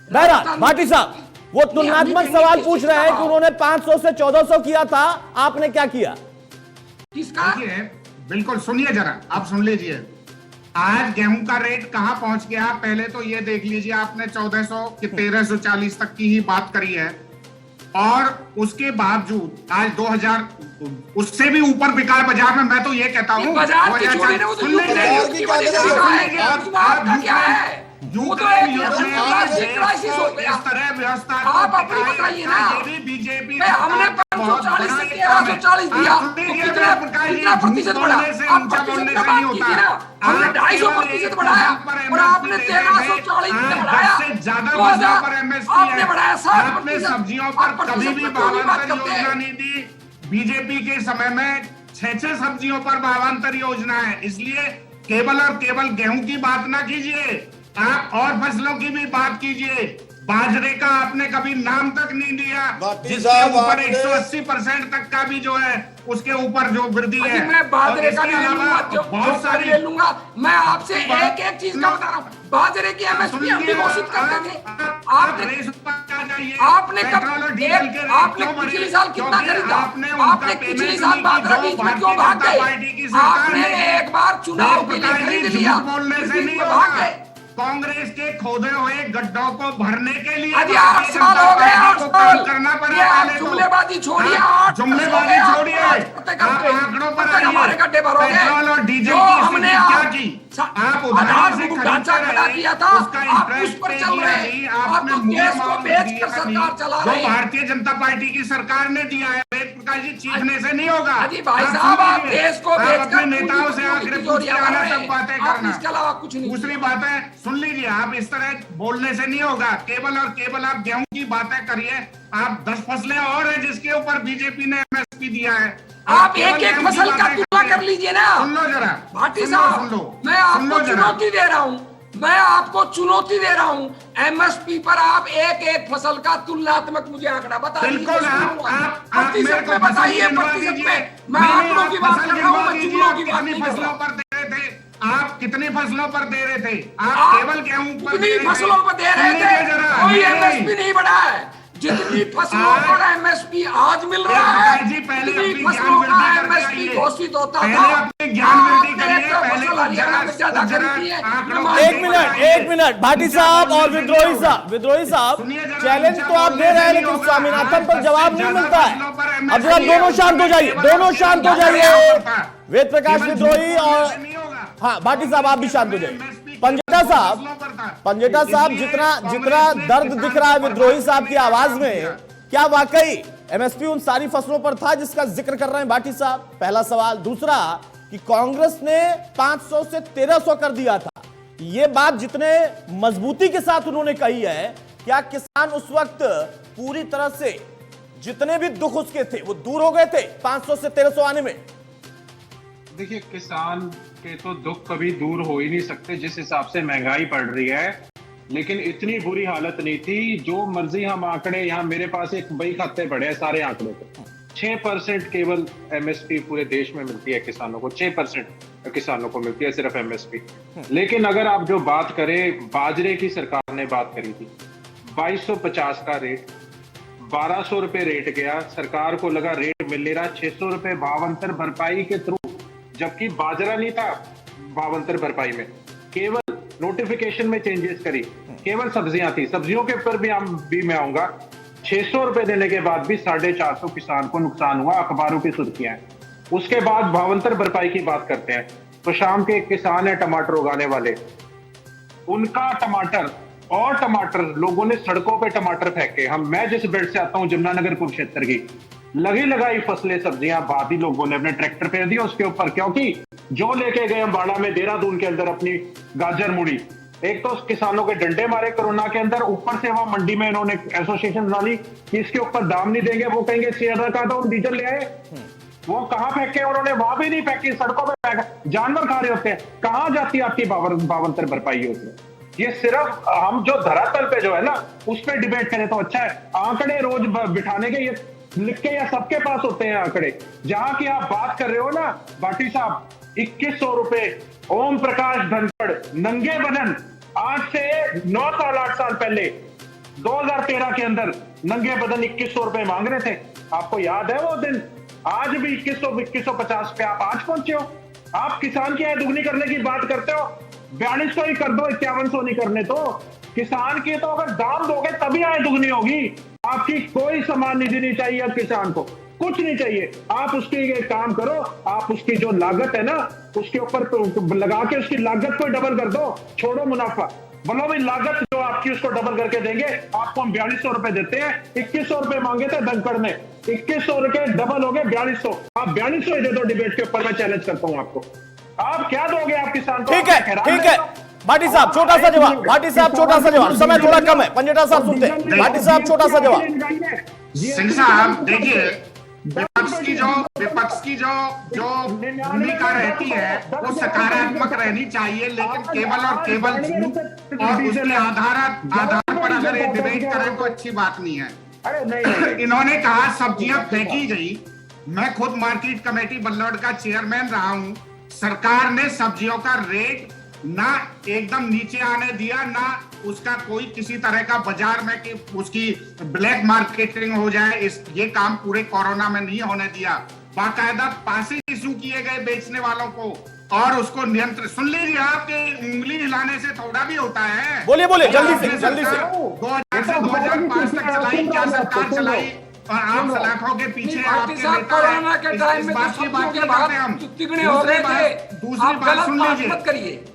बहरहाल भाटी साहब वो तुलनात्मक सवाल पूछ रहे हैं कि उन्होंने 500 से 1400 किया था, आपने क्या किया? बिल्कुल सुनिए जरा, आप सुन लीजिए, आज गेहूं का रेट कहां पहुंच गया पहले तो ये देख लीजिए। आपने 1400 कि 1340 तक की ही बात करी है, और उसके बावजूद आज 2000 उससे भी ऊपर बिका बाजार में। मैं तो ये कहता हूँ इस तरह व्यवस्था आप अपनी बताइए ना, बीजेपी हमने 540 से 1340 दिया, कितना प्रतिशत बढ़ा? आप प्रतिशत का बात कीजिए ना, हमने 250% बढ़ाया और आपने 1340 बढ़ाया, आपने बढ़ाया 60%। सब्जियों पर कभी भी भावांतर योजना नहीं दी। बीजेपी के समय में 6 सब्जियों पर भावांतर योजना है, इसलिए केवल और केवल गेहूं की बात ना कीजिए, आप और फसलों की भी बात कीजिए। बाजरे का आपने कभी नाम तक नहीं दिया, जिसके ऊपर 180% तक का भी जो है उसके ऊपर जो वृद्धि है। मैं बाजरे का बहुत सारी ले लूंगा। मैं आपसे एक एक चीज का बता रहा हूँ, बाजरे की एमएसपी हम भी घोषित करते थे। आपने पिछले साल कितना खरीदा? आपने पिछले साल बाजरा बीच में क्यों भाग गए? आपने एक बार चुनाव के लिए खरीद लिया, भाग गए। कांग्रेस के खोदे हुए गड्ढों को भरने के लिए 8 साल हो गए, 8 साल करना पड़ेगा। जुमलेबाजी छोड़िए, जुमलेबाजी छोड़िए, आप आंकड़ों पर आइए। हमारे गड्ढे भरोगे। पेट्रोल और डीजल जो की हमने क्या की? आप उधार से ढांचा खड़ा किया था, आप उस पर चल रहे, आपने देश को बेचकर सरकार चला रहे। जो भारतीय जनता पार्टी की सरकार ने दिया है, वेद प्रकाश जी, चीखने से नहीं होगा। अजी भाई साहब, आप देश को बेचकर नेताओं से आखिर पूछ के आना, सब बातें करना। इसके अलावा कुछ नहीं। दूसरी बात है, सुन लीजिए, आप इस तरह बोलने से नहीं होगा। केवल और केवल आप गेहूं की बातें करिए। आप 10 फसलें और हैं जिसके ऊपर बीजेपी ने एमएसपी दिया है। आप एक एक फसल का तुलना कर लीजिए ना। सुन लो जरा, भाटी साहब, मैं आपको चुनौती दे रहा हूँ, मैं आपको चुनौती दे रहा हूँ। एमएसपी पर आप एक एक फसल का तुलनात्मक मुझे आंकड़ा बताइए। बिल्कुल, आप प्रतिशत में बताइए, प्रतिशत में। मैं आंकड़ों की बात कर रहा हूँ, मैं जुमलों की बात नहीं कर फसलों रहा। पर दे रहे थे आप? कितनी फसलों पर दे रहे थे आप? केवल गेहूं पर कितनी फसलों पर दे रहे थे? कोई एमएसपी नहीं बढ़ा है। जितनी फसलों पर एमएसपी आज मिल रहा है, जितनी फसलों का एमएसपी घोषित होता था, अपने ज्ञान वृद्धि करिए। फसल हरियाणा में ज्यादा खरीदती है। एक मिनट भाटी साहब और विद्रोही साहब, चैलेंज तो आप दे रहे हैं, लेकिन स्वामीनाथन पर जवाब नहीं मिलता है। अब जरा दोनों शांत हो जाइए, दोनों शांत हो जाइए। वेद प्रकाश विद्रोही और हाँ भाटी साहब, आप भी शांत हो जाइए। पंजेटा साहब, जितना दर्द दिख रहा है विद्रोही साहब की आवाज में, क्या वाकई एमएसपी उन सारी फसलों पर था जिसका जिक्र कर रहे हैं भाटी साहब? पहला सवाल। दूसरा, कि कांग्रेस ने 500 से 1300 कर दिया था, ये बात जितने मजबूती के साथ उन्होंने कही है, क्या किसान उस वक्त पूरी तरह से जितने भी दुख उसके थे वो दूर हो गए थे 500 से 1300 आने में? देखिए, किसान के तो दुख कभी दूर हो ही नहीं सकते जिस हिसाब से महंगाई बढ़ रही है, लेकिन इतनी बुरी हालत नहीं थी। जो मर्जी हम आंकड़े, यहाँ मेरे पास एक बही खाते पड़े हैं सारे आंकड़ों को। 6% केवल एमएसपी पूरे देश में मिलती है किसानों को, 6% किसानों को मिलती है सिर्फ एमएसपी। लेकिन अगर आप जो बात करें, बाजरे की सरकार ने बात करी थी 2250 का रेट, 1200 रुपए रेट गया, सरकार को लगा रेट मिल रहा 600 रुपए भावांतर भरपाई के थ्रू, जबकि बाजरा नहीं था भावांतर भरपाई में, केवल नोटिफिकेशन में चेंजेस करी, केवल सब्जियां थी। सब्जियों के ऊपर भी मैं आऊंगा। 600 रुपए देने के बाद भी 450 किसान को नुकसान हुआ, अखबारों की सुर्खियां हैं। उसके बाद भावांतर भरपाई की बात करते हैं तो शाम के एक किसान है टमाटर उगाने वाले, उनका टमाटर लोगों ने सड़कों पे टमाटर फेंके। मैं जिस बेल्ट से आता हूं, जमुनानगर कुरुक्षेत्र की, लगी लगाई फसलें सब्जियां बादी लोगों ने अपने ट्रैक्टर फेर दिए उसके ऊपर, क्योंकि जो लेके गए अम्बाड़ा में, देहरादून के अंदर अपनी गाजर मुड़ी, एक तो किसानों के डंडे मारे कोरोना के अंदर, ऊपर से वहां मंडी में इन्होंने एसोसिएशन बना ली कि इसके ऊपर दाम नहीं देंगे। वो कहेंगे शेयर का तो डीजल ले आए, वो कहां फेंके? उन्होंने वहां भी नहीं फेंकी, सड़कों पर फेंका। जानवर खा रहे होते हैं, कहां जाती आपकी भावांतर भरपाई होती है? ये सिर्फ हम जो धरातल पे जो है ना उस पर डिबेट करें तो अच्छा है। आंकड़े रोज बिठाने के ये लिख के या सबके पास होते हैं आंकड़े। जहां की आप बात कर रहे हो ना भाटी साहब, 2100 रुपए ओम प्रकाश धनखड़ नंगे बदन आज से 9 साल 8 साल पहले 2013 के अंदर नंगे बदन 2100 रुपए मांग रहे थे। आपको याद है वो दिन? आज भी 2150 पे आप आज पहुंचे हो। आप किसान की आय दुगनी करने की बात करते हो, 4200 ही कर दो, 5100 नहीं करने तो। किसान की तो अगर दाम दोगे तभी आय दुगनी होगी। आपकी कोई सम्मान निधि नहीं चाहिए अब किसान को, कुछ नहीं चाहिए। आप उसकी एक काम करो, आप उसकी जो लागत है ना उसके ऊपर लगा के उसकी लागत को डबल कर दो, छोड़ो मुनाफा। बोलो भाई लागत जो आपकी उसको डबल करके देंगे, आपको हम 4200 रुपए देते हैं। 2100 रुपए मांगे थे धनखड़ ने, 2100 रुपए डबल हो गए 4200। आप 4200 दे दो डिबेट के ऊपर, मैं चैलेंज करता हूँ आपको। आप क्या दोगे आप किसान को? ठीक है, ठीक है भाटी साहब, छोटा सा जवाब। भाटी साहब छोटा सा जवाब, समय थोड़ा कम है, पंजेटा साहब सुनते हैं। भाटी साहब छोटा सा जवाब। सिंह साहब देखिए, विपक्ष की जो भूमिका रहती है वो सकारात्मक रहनी चाहिए, लेकिन केवल और केवल झूठ और उसके आधार पर अगर ये डिबेट करें तो अच्छी बात नहीं है। इन्होंने कहा सब्जियां फेंकी गई। मैं खुद मार्केट कमेटी बल्लौड़ का चेयरमैन रहा हूं। सरकार ने सब्जियों का रेट ना एकदम नीचे आने दिया, ना उसका कोई किसी तरह का बाजार में कि उसकी ब्लैक मार्केटिंग हो जाए, ये काम पूरे कोरोना में नहीं होने दिया। बाकायदा पासे इशू किए गए बेचने वालों को और उसको नियंत्रण। सुन लीजिए, आपके उंगली हिलाने से थोड़ा भी होता है। बोलिए बोलिए, जल्दी से जल्दी से। 2000 से 2005 तक चलाई, क्या सरकार चलाई? और आप सलाखों के पीछे आपके नेता कोरोना के टाइम में बात की बातें हम तिगड़े हो गए थे। दूसरी बात सुन लीजिए,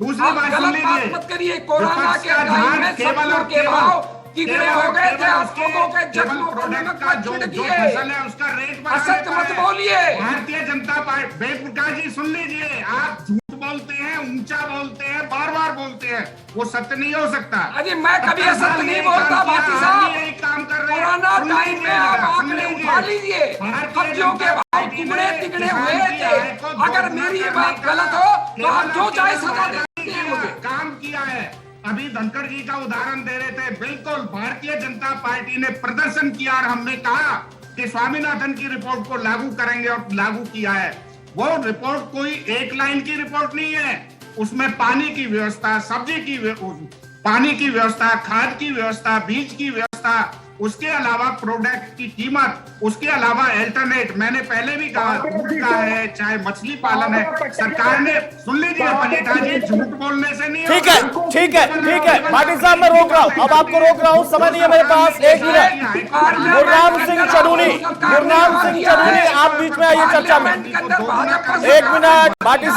दूसरी बात सुन लीजिए। मत करिए, कोरोना के टाइम में केवल और के भाव तिगड़े हो गए थे। आप उसके लोगों के केवल प्रोडक्ट का जो फसल है उसका रेट असत्य मत बोलिए। भारतीय जनता पार्टी, बेप्रकाश जी सुन लीजिए, आप झूठ बोलते हैं, ऊंचा बोलते हैं, बार बार बोलते हैं, वो सत्य नहीं हो सकता। अजी मैं कभी असत्य नहीं बोलता भाटी साहब। यही काम कर रहे हैं। कोरोना टाइम में आप आंकड़े उठा लीजिए, सब्जियों के भाव तिगड़े हुए थे। अगर मेरी ये बात गलत हो तो आप जो चाहे सजा देते हैं मुझे। काम किया है। अभी धनखड़ जी का उदाहरण दे रहे थे, बिल्कुल भारतीय जनता पार्टी ने प्रदर्शन किया और हमने कहा कि स्वामीनाथन की रिपोर्ट को लागू करेंगे और लागू किया है। वो रिपोर्ट कोई एक लाइन की रिपोर्ट नहीं है, उसमें पानी की व्यवस्था, सब्जी की पानी की व्यवस्था, खाद की व्यवस्था, बीज की व्यवस्था, उसके अलावा प्रोडक्ट की कीमत, उसके अलावा अल्टरनेट। मैंने पहले भी कहा, दूध का है चाहे मछली पालन है, सरकार ने सुन लीजिए पंडिता जी, झूठ बोलने से नहीं। ठीक है, ठीक है, ठीक है भाटी साहब, मैं रोक रहा हूं, अब आपको रोक रहा हूं, समय नहीं है मेरे पास। 1 मिनट। गुरनाम सिंह चढ़ूनी, गुरनाम सिंह चढ़ूनी, आप बीच में आइए चर्चा में। 1 मिनट। भाटी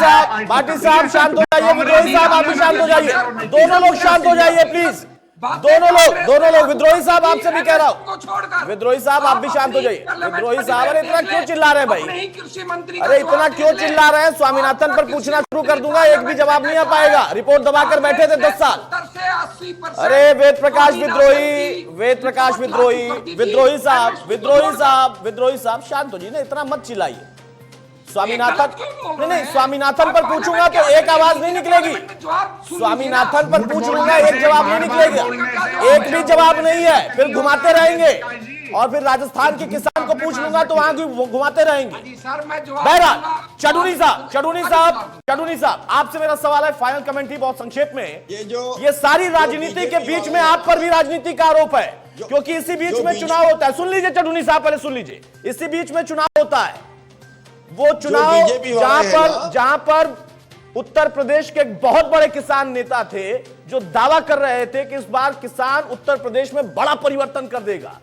साहब शांत हो जाइए, विद्रोही साहब आप भी शांत हो जाइए, दोनों लोग शांत हो जाइए प्लीज, दोनों लोग। विद्रोही साहब आपसे भी कह रहा हूँ, विद्रोही साहब आप भी शांत हो जाइए। विद्रोही साहब, अरे इतना क्यों चिल्ला रहे हैं भाई? अरे इतना क्यों चिल्ला रहे हैं? स्वामीनाथन पर पूछना शुरू कर दूंगा, एक भी जवाब नहीं आ पाएगा। रिपोर्ट दबाकर बैठे थे 10 साल। अरे वेद प्रकाश विद्रोही, विद्रोही साहब शांत हो जाइए ना, इतना मत चिल्लाइए। स्वामीनाथन नहीं, स्वामीनाथन पर पूछूंगा तो एक आवाज नहीं निकलेगी। स्वामीनाथन पर पूछ लूंगा, एक जवाब नहीं निकलेगा, एक भी जवाब नहीं है, फिर घुमाते रहेंगे। और फिर राजस्थान के किसान को पूछ लूंगा तो वहां घुमाते रहेंगे। बहरहाल चढ़ूनी साहब आपसे मेरा सवाल है, फाइनल कमेंट्री बहुत संक्षेप में। ये सारी राजनीति के बीच में आप पर भी राजनीति का आरोप है, क्योंकि इसी बीच में चुनाव होता है। सुन लीजिए चढ़ूनी साहब, पहले सुन लीजिए, इसी बीच में चुनाव होता है। वो चुनाव जहां पर उत्तर प्रदेश के एक बहुत बड़े किसान नेता थे जो दावा कर रहे थे कि इस बार किसान उत्तर प्रदेश में बड़ा परिवर्तन कर देगा।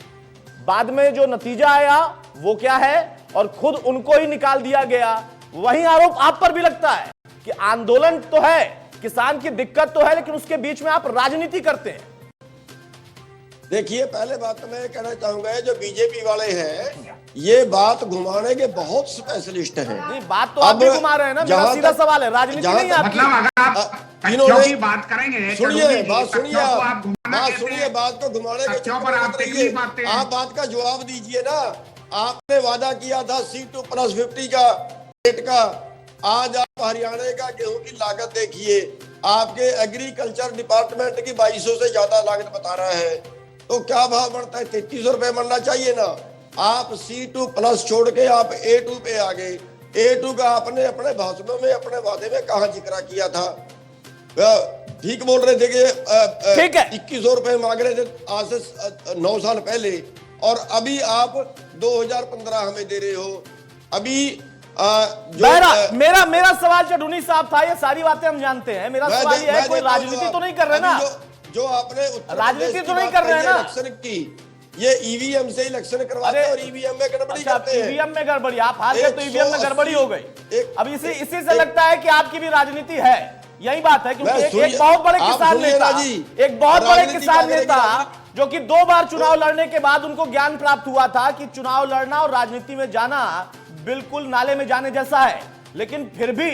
बाद में जो नतीजा आया वो क्या है, और खुद उनको ही निकाल दिया गया। वही आरोप आप पर भी लगता है कि आंदोलन तो है, किसान की दिक्कत तो है, लेकिन उसके बीच में आप राजनीति करते हैं। देखिए, पहले बात तो मैं कहना चाहूंगा, जो बीजेपी वाले हैं ये बात घुमाने के बहुत स्पेशलिस्ट हैं। नहीं, बात तो आप भी घुमा रहे हैं ना, मेरा सीधा सवाल है, राजनीति नहीं आपकी। मतलब अगर आप बात करेंगे, सुनिए बात को घुमाने के आप बात का जवाब दीजिए ना। आपने वादा किया था C2+50 का रेट का, आज आप हरियाणा का गेहूं की लागत देखिए, आपके एग्रीकल्चर डिपार्टमेंट की 2200 से ज्यादा लागत बता रहा है, तो क्या भाव बढ़ता है? 3300 रुपए बनना चाहिए ना। आप C2+ छोड़ के आप A2 पे आ गए। A2 का आपने अपने भाषणों में, अपने वादे में कहाँ जिक्र किया था? ठीक बोल रहे थे कि 2100 रुपए मांग रहे थे आज से 9 साल पहले, और अभी आप 2015 हमें दे रहे हो। अभी मेरा सवाल चढ़ूनी साहब था, ये सारी बातें हम जानते हैं। मेरा सवाल ये है, कोई राजनीति तो नहीं कर रहे ना? जो आपने राजनीति तो नहीं कर रहे हैं ना? ये ईवीएम से इलेक्शन करवाते हैं और ईवीएम में गड़बड़ी करते हैं। ईवीएम में गड़बड़ी, आप हार गए तो ईवीएम में गड़बड़ी हो गई। अब इसी से लगता है कि आपकी भी राजनीति है, यही बात है, क्योंकि एक बहुत बड़े किसान नेता, एक बहुत बड़े किसान नेता जो कि 2 बार चुनाव लड़ने के बाद उनको ज्ञान प्राप्त हुआ था कि चुनाव लड़ना और राजनीति में जाना बिल्कुल नाले में जाने जैसा है, लेकिन फिर भी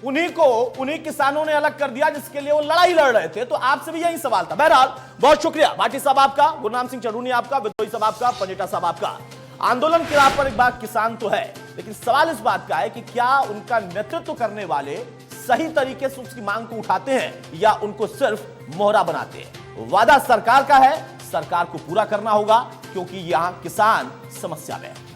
उन्हीं किसानों ने अलग कर दिया जिसके लिए वो लड़ाई लड़ रहे थे। तो आपसे भी यही सवाल था। बहरहाल बहुत शुक्रिया भाटी साहब आपका, गुरनाम सिंह चढ़ूनी आपका, विद्रोही साहब आपका, पंजेटा साहब आपका। आंदोलन की राह पर एक बार किसान तो है, लेकिन सवाल इस बात का है कि क्या उनका नेतृत्व करने वाले सही तरीके से उसकी मांग को उठाते हैं या उनको सिर्फ मोहरा बनाते हैं। वादा सरकार का है, सरकार को पूरा करना होगा, क्योंकि यहां किसान समस्या में है।